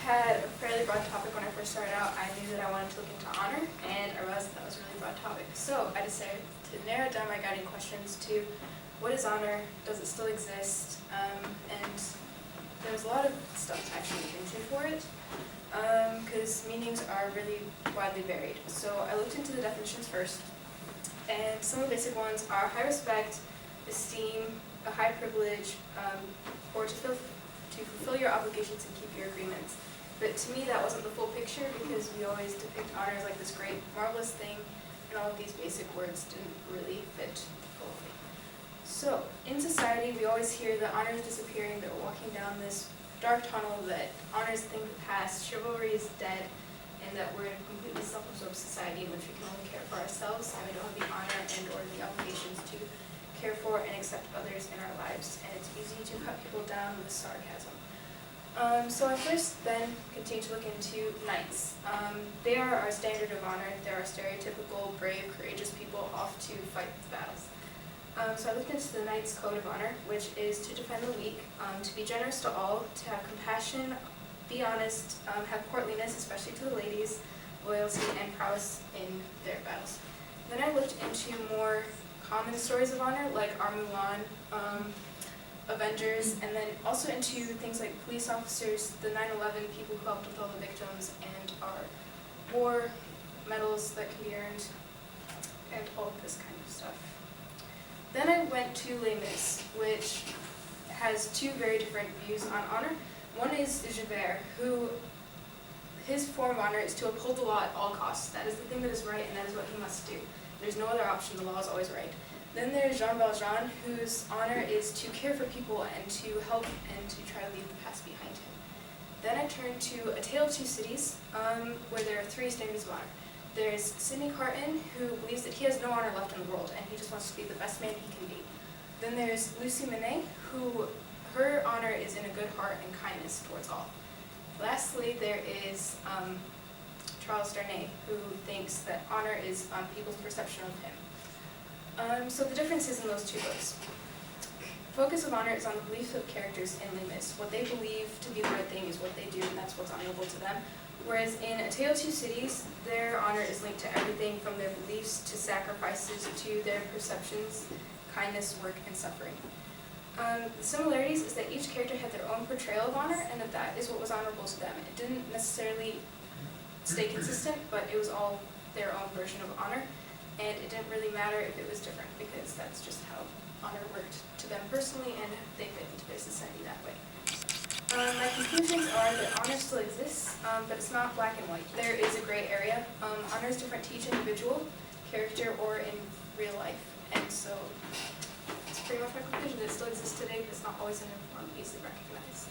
had a fairly broad topic when I first started out. I knew that I wanted to look into honor, and I realized that was a really broad topic. So I decided to narrow down my guiding questions to what is honor, does it still exist, and there's a lot of stuff to actually look into for it, because meanings are really widely varied. So I looked into the definitions first, and some of the basic ones are high respect, esteem, a high privilege, or to fulfill your obligations and keep your agreements. But to me, that wasn't the full picture, because we always depict honor as like this great, marvelous thing, and all of these basic words didn't really fit fully. So, in society, we always hear that honor is disappearing, that we're walking down this dark tunnel, that honor is a thing of the past, chivalry is dead, and that we're in a completely self-absorbed society in which we can only care for ourselves, and we don't have the honor and or the obligations to care for and accept others in our lives, and it's easy to cut people down with sarcasm. So I first then continued to look into knights. They are our standard of honor. They're our stereotypical, brave, courageous people off to fight the battles. So I looked into the Knight's Code of Honor, which is to defend the weak, to be generous to all, to have compassion, be honest, have courtliness, especially to the ladies, loyalty, and prowess in their battles. Then I looked into more common stories of honor, like our Mulan, Avengers, and then also into things like police officers, the 9/11 people who helped with all the victims, and our war medals that can be earned, and all of this kind of stuff. Then I went to Les Mis, which has two very different views on honor. One is Javert, who his form of honor is to uphold the law at all costs. That is the thing that is right, and that is what he must do. There's no other option. The law is always right. Then there's Jean Valjean, whose honor is to care for people and to help and to try to leave the past behind him. Then I turned to A Tale of Two Cities, where there are three standards of honor. There's Sidney Carton, who believes that he has no honor left in the world, and he just wants to be the best man he can be. Then there's Lucy Manet, who her honor is in a good heart and kindness towards all. Lastly, there is Charles Darnay, who thinks that honor is on people's perception of him. So the differences in those two books. Focus of honor is on the beliefs of characters in Les Mis. What they believe to be the right thing is what they do, and that's what's honorable to them. Whereas in A Tale of Two Cities, their honor is linked to everything from their beliefs to sacrifices to their perceptions, kindness, work, and suffering. The similarities is that each character had their own portrayal of honor, and that is what was honorable to them. It didn't necessarily stay consistent, but it was all their own version of honor. And it didn't really matter if it was different, because that's just how honor worked to them personally, and they fit into their society that way. My conclusions are that honor still exists, but it's not black and white. There is a gray area. Honor is different to each individual, character, or in real life. And so that's pretty much my conclusion. It still exists today, but it's not always in a form easily recognized.